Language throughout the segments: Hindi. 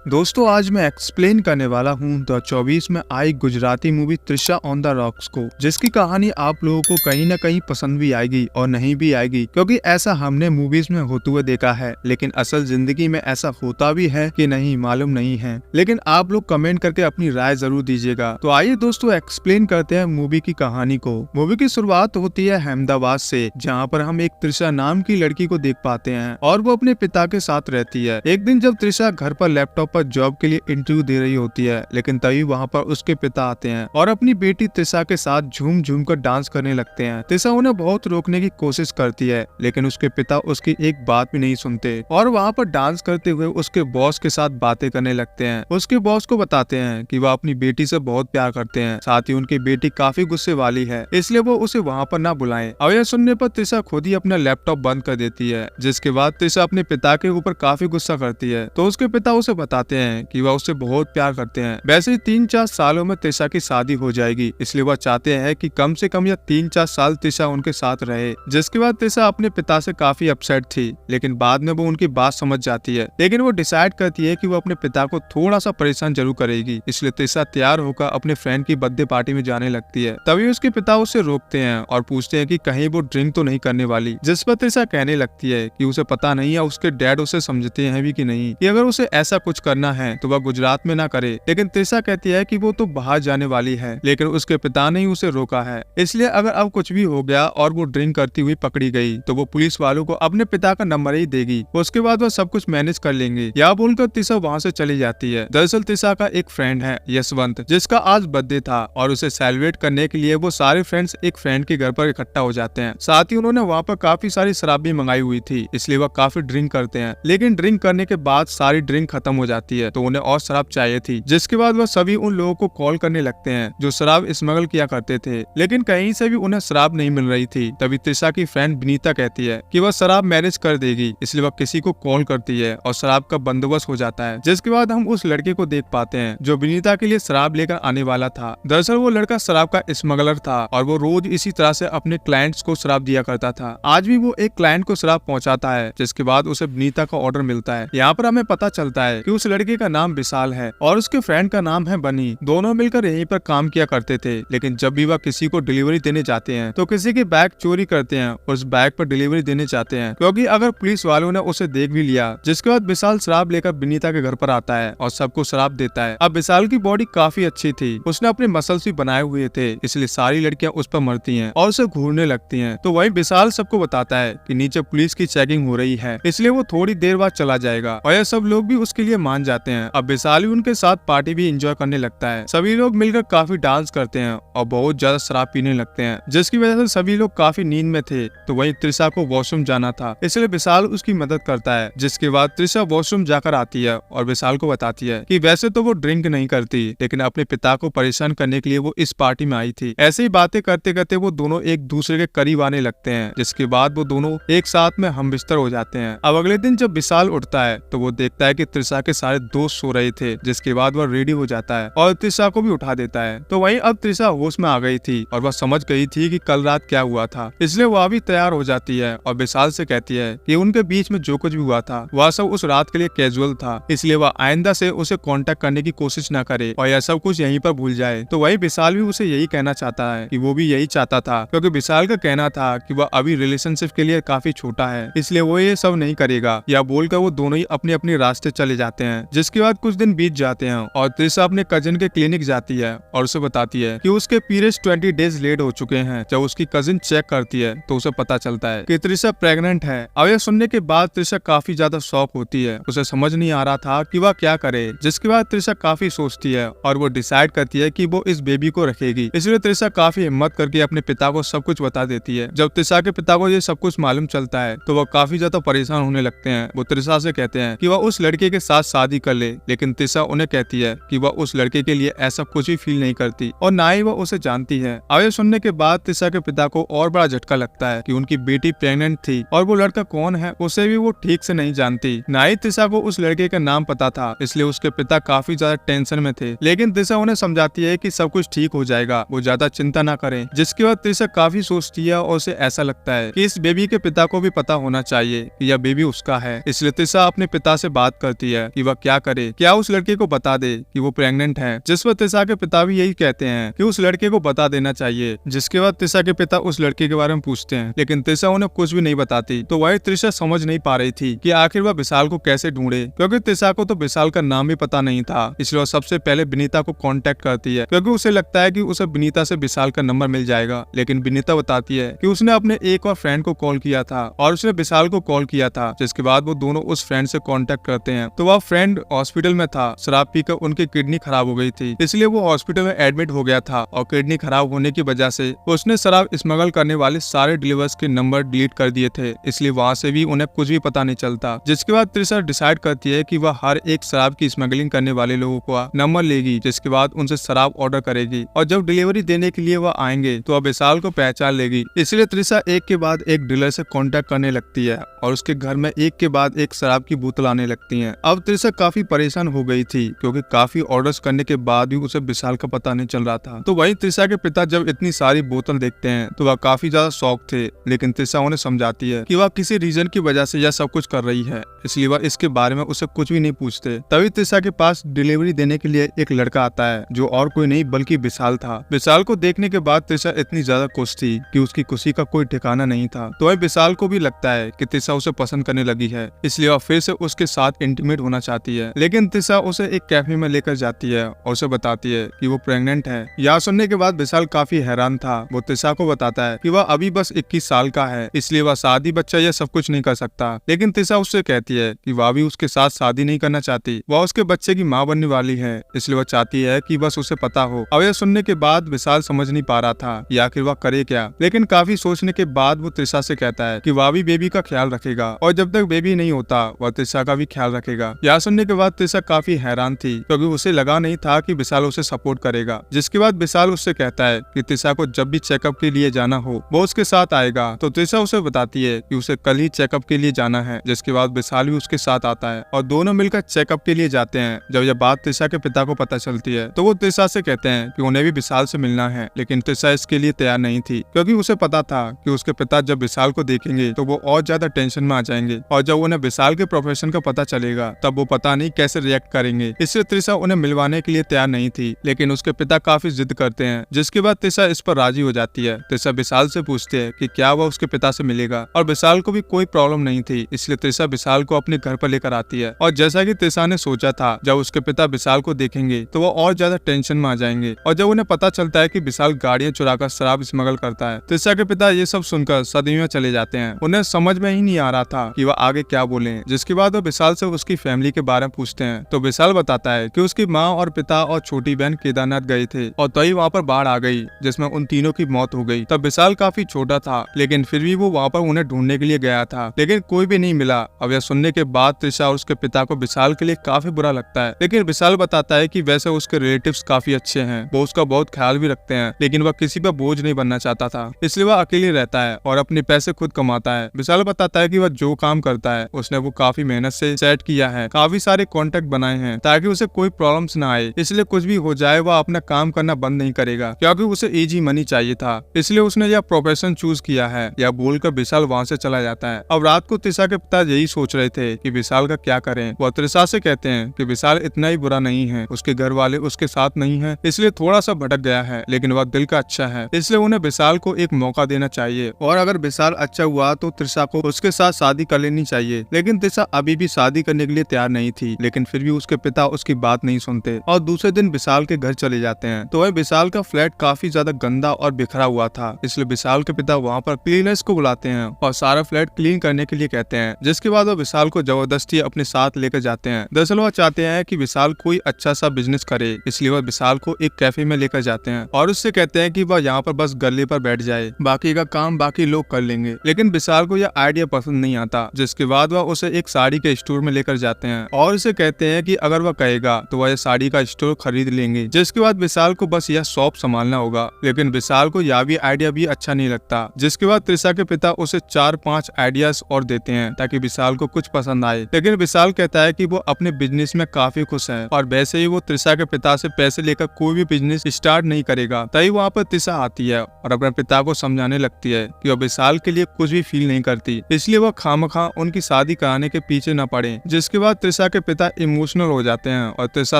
दोस्तों आज मैं एक्सप्लेन करने वाला हूँ 2024 में आई Gujarati movie Trisha on the rocks को, जिसकी कहानी आप लोगों को कहीं ना कहीं पसंद भी आएगी और नहीं भी आएगी, क्योंकि ऐसा हमने मूवीज में होते हुए देखा है, लेकिन असल जिंदगी में ऐसा होता भी है कि नहीं मालूम नहीं है। लेकिन आप लोग कमेंट करके अपनी राय जरूर दीजिएगा। तो आइए दोस्तों एक्सप्लेन करते हैं मूवी की कहानी को। मूवी की शुरुआत होती है अहमदाबाद से, जहाँ पर हम एक त्रिशा नाम की लड़की को देख पाते हैं और वो अपने पिता के साथ रहती है। एक दिन जब त्रिशा घर पर लैपटॉप पर जॉब के लिए इंटरव्यू दे रही होती है, लेकिन तभी वहाँ पर उसके पिता आते हैं और अपनी बेटी त्रिशा के साथ झूम झूम कर डांस करने लगते हैं। त्रिशा उन्हें बहुत रोकने की कोशिश करती है, लेकिन उसके पिता उसकी एक बात भी नहीं सुनते और वहाँ पर डांस करते हुए उसके बॉस के साथ बातें करने लगते हैं। उसके बॉस को बताते हैं कि वह अपनी बेटी से बहुत प्यार करते हैं, साथ ही उनकी बेटी काफी गुस्से वाली है, इसलिए वो उसे वहाँ पर ना बुलाएं। अब यह सुनने पर त्रिशा खुद ही अपना लैपटॉप बंद कर देती है, जिसके बाद त्रिशा अपने पिता के ऊपर काफी गुस्सा करती है। तो उसके पिता उसे बताते हैं कि वह उससे बहुत प्यार करते हैं। वैसे ही 3-4 सालों में त्रिशा की शादी हो जाएगी, इसलिए वह चाहते हैं कि कम से कम यह 3-4 साल त्रिशा उनके साथ रहे। जिसके बाद त्रिशा अपने पिता से काफी अपसेट थी, लेकिन बाद में वो उनकी बात समझ जाती है। लेकिन वो डिसाइड करती है कि वो अपने पिता को थोड़ा सा परेशान जरूर करेगी, इसलिए त्रिशा तैयार होकर अपने फ्रेंड की बर्थडे पार्टी में जाने लगती है। तभी उसके पिता उसे रोकते हैं और पूछते हैं कि कहीं वो ड्रिंक तो नहीं करने वाली। जिस पर त्रिशा कहने लगती है कि उसे पता नहीं है उसके डैड उसे समझते हैं भी कि नहीं, कि अगर उसे ऐसा कुछ करना है तो वह गुजरात में ना करे। लेकिन त्रिशा कहती है कि वो तो बाहर जाने वाली है, लेकिन उसके पिता ने ही उसे रोका है, इसलिए अगर अब कुछ भी हो गया और वो ड्रिंक करती हुई पकड़ी गई तो वो पुलिस वालों को अपने पिता का नंबर ही देगी, उसके बाद वह सब कुछ मैनेज कर लेंगे। यह बोलकर त्रिशा वहाँ से चली जाती है। दरअसल त्रिशा का एक फ्रेंड है यशवंत, जिसका आज बर्थडे था और उसे सेलिब्रेट करने के लिए वो सारे फ्रेंड्स एक फ्रेंड के घर पर इकट्ठा हो जाते हैं। साथ ही उन्होंने वहाँ पर काफी सारी शराब भी मंगाई हुई थी, इसलिए वह काफी ड्रिंक करते हैं। लेकिन ड्रिंक करने के बाद सारी ड्रिंक खत्म हो जाती है, तो उन्हें और शराब चाहिए थी। जिसके बाद वह सभी उन लोगों को कॉल करने लगते हैं जो शराब स्मगल किया करते थे, लेकिन कहीं से भी उन्हें शराब नहीं मिल रही थी। तभी त्रिशा की फ्रेंड विनीता कहती है कि वह शराब मैनेज कर देगी, इसलिए वह किसी को कॉल करती है और शराब का बंदोबस्त हो जाता है। जिसके बाद हम उस लड़के को देख पाते हैं जो विनीता के लिए शराब लेकर आने वाला था। दरअसल वो लड़का शराब का स्मगलर था और वो रोज इसी तरह से अपने क्लाइंट्स को शराब दिया करता था। आज भी वो एक क्लाइंट को शराब पहुंचाता है, जिसके बाद उसे विनीता का ऑर्डर मिलता है। यहाँ पर हमें पता चलता है कि उस लड़के का नाम विशाल है और उसके फ्रेंड का नाम है बनी। दोनों मिलकर यहीं पर काम किया करते थे, लेकिन जब भी वह किसी को डिलीवरी देने जाते हैं तो किसी के बैग चोरी करते हैं और उस बैग पर डिलीवरी देने जाते हैं, क्योंकि अगर पुलिस वालों ने उसे देख भी लिया। जिसके बाद विशाल शराब लेकर विनीता के घर पर आता है और सबको शराब देता है। अब विशाल की बॉडी काफी अच्छी थी, उसने अपने मसल्स भी बनाए हुए थे, इसलिए सारी लड़कियां उस पर मरती हैं और उसे घूरने लगती हैं। तो वही विशाल सबको बताता है कि नीचे पुलिस की चेकिंग हो रही है, इसलिए वो थोड़ी देर बाद चला जाएगा और यह सब लोग भी उसके लिए मान जाते हैं। अब विशाल भी उनके साथ पार्टी भी एंजॉय करने लगता है। सभी लोग मिलकर काफी डांस करते हैं और बहुत ज्यादा शराब पीने लगते हैं, जिसकी वजह से सभी लोग काफी नींद में थे। तो वही त्रिशा को वॉशरूम जाना था, इसलिए विशाल उसकी मदद करता है। जिसके बाद त्रिशा वॉशरूम जाकर आती है और विशाल को बताती है कि वैसे तो वो ड्रिंक नहीं करती, लेकिन अपने पिता को परेशान करने के लिए वो इस पार्टी में आई थी। ऐसे ही बातें करते करते वो दोनों एक दूसरे के करीब आने लगते हैं, जिसके बाद वो दोनों एक साथ में हम बिस्तर हो जाते हैं। अब अगले दिन जब विशाल उठता है तो वो देखता है कि त्रिशा के सारे दोस्त सो रहे थे, जिसके बाद वह रेडी हो जाता है और त्रिशा को भी उठा देता है। तो वहीं अब त्रिशा होश में आ गई थी और वह समझ गई थी कि कल रात क्या हुआ था, इसलिए वह भी तैयार हो जाती है और विशाल से कहती है कि उनके बीच में जो कुछ भी हुआ था वह सब उस रात के लिए कैजुअल था, इसलिए वह आइंदा से उसे कांटेक्ट करने की कोशिश न करे और यह सब कुछ यहीं पर भूल जाए। तो वही विशाल भी उसे यही कहना चाहता है कि वो भी यही चाहता था, क्योंकि विशाल का कहना था कि वह अभी रिलेशनशिप के लिए काफी छोटा है, इसलिए वो ये सब नहीं करेगा। या बोलकर वो दोनों ही अपने अपने रास्ते चले जाते हैं। जिसके बाद कुछ दिन बीत जाते हैं और त्रिशा अपने कजिन के क्लिनिक जाती है और उसे बताती है कि उसके पीरियड्स 20 डेज लेट हो चुके हैं। जब उसकी कजिन चेक करती है तो उसे पता चलता है कि त्रिशा प्रेग्नेंट है। अब यह सुनने के बाद त्रिशा काफी ज्यादा शॉक होती है, उसे समझ नहीं आ रहा था कि वह क्या करे। जिसके बाद त्रिशा काफी सोचती है और वो डिसाइड करती है कि वो इस बेबी को रखेगी। इसलिए त्रिशा काफी हिम्मत करके अपने पिता को सब कुछ बता देती है। जब त्रिशा के पिता को ये सब कुछ मालूम चलता है तो वह काफी ज्यादा परेशान होने लगते हैं। वो त्रिशा से कहते हैं कि वह उस लड़के के साथ शादी कर ले, लेकिन त्रिशा उन्हें कहती है कि वह उस लड़के के लिए ऐसा कुछ भी फील नहीं करती और ना ही वह उसे जानती है। अब ये सुनने के बाद त्रिशा के पिता को और बड़ा झटका लगता है कि उनकी बेटी प्रेग्नेंट थी और वो लड़का कौन है उसे भी वो ठीक से नहीं जानती। ना ही त्रिशा को उस लड़के का नाम पता था, इसलिए उसके पिता काफी ज्यादा टेंशन में थे। लेकिन त्रिशा उन्हें समझाती है कि सब कुछ ठीक हो जाएगा, वो ज्यादा चिंता ना करें। जिसके बाद त्रिशा काफी सोचती है और उसे ऐसा लगता है कि इस बेबी के पिता को भी पता होना चाहिए कि यह बेबी उसका है। इसलिए त्रिशा अपने पिता से बात करती है कि वह क्या करे, क्या उस लड़के को बता दे कि वो प्रेग्नेंट है। जिस पर त्रिशा के पिता भी यही कहते हैं कि उस लड़के को बता देना चाहिए। जिसके बाद त्रिशा के पिता उस लड़के के बारे में पूछते हैं, लेकिन त्रिशा उन्हें कुछ भी नहीं बताती। तो वही त्रिशा समझ नहीं पा रही थी कि आखिर वह विशाल को कैसे ढूंढे, क्योंकि त्रिशा को तो विशाल का नाम भी पता नहीं था। इसलिए वह सबसे पहले विनीता को कांटेक्ट करती है, क्योंकि उसे लगता है कि उसे विनीता से विशाल का नंबर मिल जाएगा। लेकिन विनीता बताती है कि उसने अपने एक और फ्रेंड को कॉल किया था और उसने विशाल को कॉल किया था। जिसके बाद वो दोनों उस फ्रेंड से कांटेक्ट करते हैं। तो वह फ्रेंड हॉस्पिटल में था, शराब पीकर उनकी किडनी खराब हो गई थी, इसलिए वो हॉस्पिटल में एडमिट हो गया था। और किडनी खराब होने की वजह से उसने शराब स्मगल करने वाले सारे डिलीवर्स के नंबर डिलीट कर दिए थे, इसलिए वहाँ से भी उन्हें कुछ भी पता नहीं चलता। जिसके बाद त्रिशा डिसाइड करती है कि वह हर एक शराब की स्मगलिंग करने वाले लोगों का नंबर लेगी, जिसके बाद उनसे शराब ऑर्डर करेगी और जब डिलीवरी देने के लिए वह आएंगे तो वह विशाल को पहचान लेगी। इसलिए त्रिशा एक के बाद एक डीलर से कांटेक्ट करने लगती है और उसके घर में एक के बाद एक शराब की बोतल आने लगती है। अब त्रिशा काफी परेशान हो गई थी, क्योंकि काफी ऑर्डर्स करने के बाद भी उसे विशाल का पता नहीं चल रहा था। तो वही त्रिशा के पिता जब इतनी सारी बोतल देखते हैं तो वह काफी ज्यादा शॉक थे, लेकिन त्रिशा उन्हें समझाती है कि वह किसी रीजन की वजह से यह सब कुछ कर रही है, इसलिए वह इसके बारे में उसे कुछ भी नहीं पूछते। तभी त्रिशा के पास डिलीवरी देने के लिए एक लड़का आता है, जो और कोई नहीं बल्कि विशाल था। विशाल को देखने के बाद त्रिशा इतनी ज्यादा खुश थी कि उसकी खुशी का कोई ठिकाना नहीं था। तो वह विशाल को भी लगता है कि त्रिशा उसे पसंद करने लगी है, इसलिए वह फिर से उसके साथ इंटीमेट होना चाहती है। लेकिन त्रिशा उसे एक कैफे में लेकर जाती है और उसे बताती है कि वो प्रेग्नेंट है। यह सुनने के बाद विशाल काफी हैरान था। वो त्रिशा को बताता है कि वह अभी बस 21 साल का है, इसलिए वह शादी बच्चा यह सब कुछ नहीं कर सकता। लेकिन त्रिशा उससे कहती है कि वह भी उसके साथ शादी नहीं करना चाहती, वह उसके बच्चे की माँ बनने वाली है, इसलिए वह चाहती है कि बस उसे पता हो। अब यह सुनने के बाद विशाल समझ नहीं पा रहा था कि आखिर वह करे क्या। लेकिन काफी सोचने के बाद वो त्रिशा से कहता है कि वह भी बेबी का ख्याल रखेगा और जब तक बेबी नहीं होता वह त्रिशा का भी ख्याल रखेगा। यह सुनने के बाद त्रिशा काफी हैरान थी, क्योंकि उसे लगा नहीं था कि विशाल उसे सपोर्ट करेगा। जिसके बाद विशाल उससे कहता है कि त्रिशा को जब भी चेकअप के लिए जाना हो वो उसके साथ आएगा। तो त्रिशा उसे बताती है कि उसे कल ही चेकअप के लिए जाना है। जिसके बाद विशाल भी उसके साथ आता है और दोनों मिलकर चेकअप के लिए जाते हैं। जब यह बात त्रिशा के पिता को पता चलती है तो वो त्रिशा से कहते हैं कि उन्हें भी विशाल से मिलना है, लेकिन त्रिशा इसके लिए तैयार नहीं थी, क्योंकि उसे पता था कि उसके पिता जब विशाल को देखेंगे तो वो और ज्यादा टेंशन में आ जाएंगे और जब उन्हें विशाल के प्रोफेशन का पता चलेगा तब वो पता नहीं कैसे रिएक्ट करेंगे। इससे त्रिशा उन्हें मिलवाने के लिए तैयार नहीं थी, लेकिन उसके पिता काफी जिद करते हैं। जिसके बाद त्रिशा इस पर राजी हो जाती है। त्रिशा विशाल से पूछती है कि क्या वह उसके पिता से मिलेगा और विशाल को भी कोई प्रॉब्लम नहीं थी, इसलिए त्रिशा विशाल को अपने घर पर लेकर आती है। और जैसा कि त्रिशा ने सोचा था, जब उसके पिता विशाल को देखेंगे तो वो और ज्यादा टेंशन में आ जाएंगे और जब उन्हें पता चलता है कि विशाल गाड़ियां चुराकर शराब स्मगल करता है, त्रिशा के पिता ये सब सुनकर सदमे में चले जाते हैं। उन्हें समझ में ही नहीं आ रहा था कि वह आगे क्या बोले। जिसके बाद वो विशाल से उसकी फैमिली के बारे में पूछते हैं तो विशाल बताता है कि उसकी माँ और पिता और छोटी बहन केदारनाथ गए थे और तभी वहाँ पर बाढ़ आ गई, जिसमें उन तीनों की मौत हो गई। तब विशाल काफी छोटा था, लेकिन फिर भी वो वहाँ पर उन्हें ढूंढने के लिए गया था, लेकिन कोई भी नहीं मिला। अब यह सुनने के बाद त्रिशा और उसके पिता को विशाल के लिए काफी बुरा लगता है, लेकिन विशाल बताता है कि वैसे उसके रिलेटिव्स काफी अच्छे हैं, वो उसका बहुत ख्याल भी रखते हैं, लेकिन वह किसी पर बोझ नहीं बनना चाहता था, इसलिए वह अकेले रहता है और अपने पैसे खुद कमाता है। विशाल बताता है कि वह जो काम करता है उसने वो काफी मेहनत से सेट किया है, काफी सारे कॉन्टेक्ट बनाए हैं ताकि उसे कोई प्रॉब्लम्स ना आए, इसलिए कुछ भी हो जाए वह अपना काम करना बंद नहीं करेगा, क्योंकि उसे इजी मनी चाहिए था, इसलिए उसने यह प्रोफेशन चूज किया है। यह बोलकर विशाल वहाँ से चला जाता है। अब रात को त्रिशा के पिता यही सोच रहे थे कि विशाल का क्या करें। वह त्रिशा से कहते हैं कि विशाल इतना ही बुरा नहीं है, उसके घर वाले उसके साथ नहीं है, इसलिए थोड़ा सा भटक गया है, लेकिन वह दिल का अच्छा है, इसलिए उन्हें विशाल को एक मौका देना चाहिए और अगर विशाल अच्छा हुआ तो त्रिशा को उसके साथ शादी कर लेनी चाहिए। लेकिन त्रिशा अभी भी शादी करने के लिए तैयार नहीं थी, लेकिन फिर भी उसके पिता उसकी बात नहीं सुनते और दूसरे दिन विशाल के घर चले जाते हैं। तो वह विशाल का फ्लैट काफी ज्यादा गंदा और बिखरा हुआ था, इसलिए विशाल के पिता वहाँ पर क्लीनर्स को बुलाते हैं और सारा फ्लैट क्लीन करने के लिए कहते हैं। जिसके बाद वो विशाल को जबरदस्ती अपने साथ लेकर जाते हैं। दरअसल वह चाहते हैं कि विशाल कोई अच्छा सा बिजनेस करे, इसलिए वह विशाल को एक कैफे में लेकर जाते हैं और उससे कहते हैं कि वह यहाँ पर बस गले पर बैठ जाए, बाकी का काम बाकी लोग कर लेंगे। लेकिन विशाल को यह आइडिया पसंद नहीं आता। जिसके बाद वह उसे एक साड़ी के स्टोर में लेकर जाते हैं और उसे कहते हैं कि अगर वह कहेगा तो वह साड़ी का स्टोर खरीद लेंगे। जिसके बाद विशाल को बस यह शॉप संभालना होगा, लेकिन विशाल को यह भी आइडिया भी अच्छा नहीं लगता। जिसके बाद त्रिशा के पिता उसे 4-5 आइडियाज और देते हैं ताकि विशाल को कुछ पसंद आए, लेकिन विशाल कहता है कि वो अपने बिजनेस में काफी खुश है और वैसे ही वो त्रिशा के पिता से पैसे लेकर कोई भी बिजनेस स्टार्ट नहीं करेगा। तभी वहाँ पर त्रिशा आती है और अपने पिता को समझाने लगती है कि वह विशाल के लिए कुछ भी फील नहीं करती, इसलिए वह खामखा उनकी शादी कराने के पीछे न पड़े। जिसके बाद त्रिशा त्रिशा के पिता इमोशनल हो जाते हैं और त्रिशा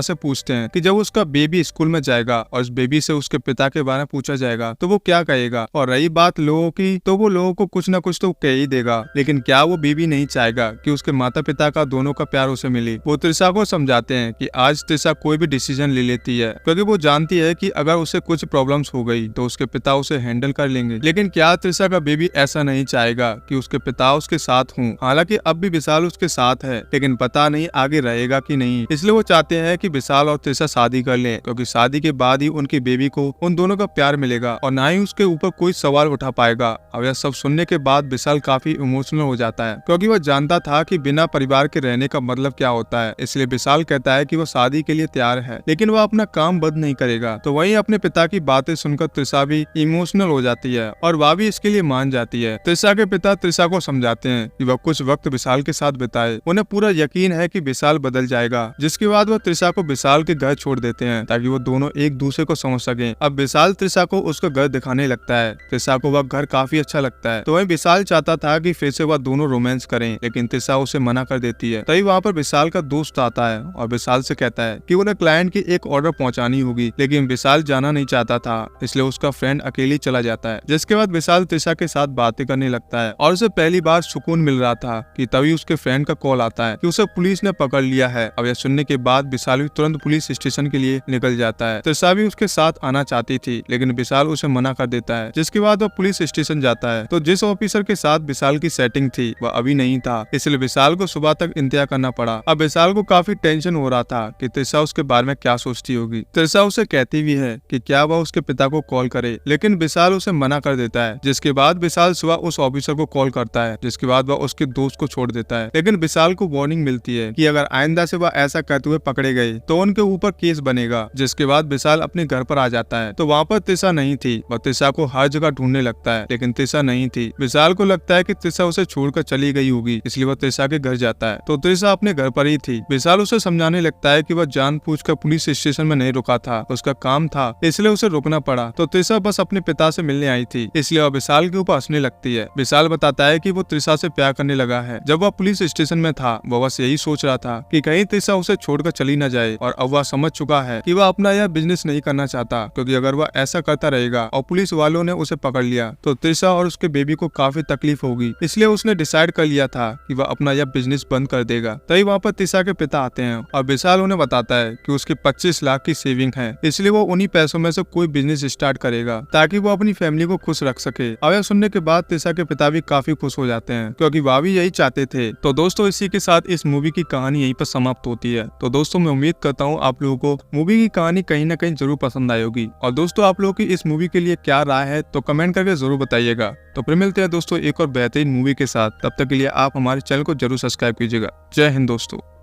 से पूछते हैं कि जब उसका बेबी स्कूल में जाएगा और उस बेबी से उसके पिता के बारे में पूछा जाएगा तो वो क्या कहेगा। और रही बात लोगों की, तो वो लोगों को कुछ न कुछ तो कह ही देगा, लेकिन क्या वो बेबी नहीं चाहेगा कि उसके माता पिता का दोनों का प्यार उसे मिले। वो त्रिशा को समझाते हैं कि आज त्रिशा कोई भी डिसीजन ले लेती है क्योंकि वो जानती है कि अगर उसे कुछ प्रॉब्लम्स हो गई तो उसके पिता उसे हैंडल कर लेंगे। लेकिन क्या त्रिशा का बेबी ऐसा नहीं चाहेगा कि उसके पिता उसके साथ हों। हालांकि अब भी विशाल उसके साथ है, लेकिन पता नहीं आगे रहेगा कि नहीं। इसलिए वो चाहते हैं कि विशाल और त्रिशा शादी कर लें, क्योंकि शादी के बाद ही उनकी बेबी को उन दोनों का प्यार मिलेगा और ना ही उसके ऊपर कोई सवाल उठा पाएगा। अब यह सब सुनने के बाद विशाल काफी इमोशनल हो जाता है, क्योंकि वह जानता था कि बिना परिवार के रहने का मतलब क्या होता है। इसलिए विशाल कहता है कि वो शादी के लिए तैयार है, लेकिन वह अपना काम बंद नहीं करेगा। तो वहीं अपने पिता की बातें सुनकर त्रिशा भी इमोशनल हो जाती है और वह भी इसके लिए मान जाती है। त्रिशा के पिता त्रिशा को समझाते हैं कि वह कुछ वक्त विशाल के साथ बिताए। उन्हें पूरा यकीन है कि विशाल बदल जाएगा, जिसके बाद वह त्रिशा को विशाल के घर छोड़ देते हैं ताकि वो दोनों एक दूसरे को समझ सकें। अब विशाल त्रिशा को उसका घर दिखाने लगता है। त्रिशा को वह घर काफी अच्छा लगता है, तो वहीं विशाल चाहता था कि फिर से वह दोनों रोमांस करें, लेकिन त्रिशा उसे मना कर देती है। तभी वहाँ पर विशाल का दोस्त आता है और विशाल से कहता है कि उन्हें क्लाइंट की एक ऑर्डर पहुंचानी होगी, लेकिन विशाल जाना नहीं चाहता था, इसलिए उसका फ्रेंड अकेले चला जाता है। जिसके बाद विशाल त्रिशा के साथ बातें करने लगता है और उसे पहली बार सुकून मिल रहा था कि तभी उसके फ्रेंड का कॉल आता है कि उसे पुलिस ने पकड़ लिया है। अब यह सुनने के बाद विशाल भी तुरंत पुलिस स्टेशन के लिए निकल जाता है। त्रिशा भी उसके साथ आना चाहती थी, लेकिन विशाल उसे मना कर देता है। जिसके बाद वह पुलिस स्टेशन जाता है, तो जिस ऑफिसर के साथ विशाल की सेटिंग थी वह अभी नहीं था, इसलिए विशाल को सुबह तक इंतजार करना पड़ा। अब विशाल को काफी टेंशन हो रहा था कि त्रिशा उसके बारे में क्या सोचती होगी। त्रिशा उसे कहती भी है कि क्या वह उसके पिता को कॉल करे, लेकिन विशाल उसे मना कर देता है। जिसके बाद विशाल सुबह उस ऑफिसर को कॉल करता है, जिसके बाद वह उसके दोस्त को छोड़ देता है। लेकिन विशाल को वार्निंग मिलती है कि अगर आइंदा से वह ऐसा करते हुए पकड़े गए तो उनके ऊपर केस बनेगा। जिसके बाद विशाल अपने घर पर आ जाता है, तो वहाँ पर त्रिशा नहीं थी। वह त्रिशा को हर जगह ढूंढने लगता है, लेकिन त्रिशा नहीं थी। विशाल को लगता है कि त्रिशा उसे छोड़कर चली गई होगी, इसलिए वह त्रिशा के घर जाता है, तो त्रिशा अपने घर पर ही थी। विशाल उसे समझाने लगता है कि वह जानबूझकर पुलिस स्टेशन में नहीं रुका था, उसका काम था, इसलिए उसे रुकना पड़ा। तो त्रिशा बस अपने पिता से मिलने आई थी, इसलिए वह विशाल के ऊपर हंसने लगती है। विशाल बताता है कि वो त्रिशा से प्यार करने लगा है। जब वह पुलिस स्टेशन में था, वह बस यही सोच रहा था कि कहीं त्रिशा उसे छोड़कर चली न जाए, और अब वह समझ चुका है कि वह अपना यह बिजनेस नहीं करना चाहता, क्योंकि अगर वह ऐसा करता रहेगा और पुलिस वालों ने उसे पकड़ लिया तो त्रिशा और उसके बेबी को काफी तकलीफ होगी। इसलिए उसने डिसाइड कर लिया था कि वह अपना यह बिजनेस बंद कर देगा। तभी वहाँ पर त्रिशा के पिता आते हैं और विशाल उन्हें बताता है कि उसकी 25 लाख की सेविंग है, इसलिए वो उन्हीं पैसों में से कोई बिजनेस स्टार्ट करेगा ताकि वो अपनी फैमिली को खुश रख सके। अब यह सुनने के बाद त्रिशा के पिता भी काफी खुश हो जाते हैं, क्योंकि वह भी यही चाहते थे। तो दोस्तों, इसी के साथ इस मूवी की कहानी यहीं पर समाप्त होती है। तो दोस्तों, मैं उम्मीद करता हूँ आप लोगों को मूवी की कहानी कहीं ना कहीं जरूर पसंद आई होगी। और दोस्तों, आप लोगों की इस मूवी के लिए क्या राय है तो कमेंट करके जरूर बताइएगा। तो फिर मिलते हैं दोस्तों एक और बेहतरीन मूवी के साथ। तब तक के लिए आप हमारे चैनल को जरूर सब्सक्राइब कीजिएगा। जय हिंद दोस्तों।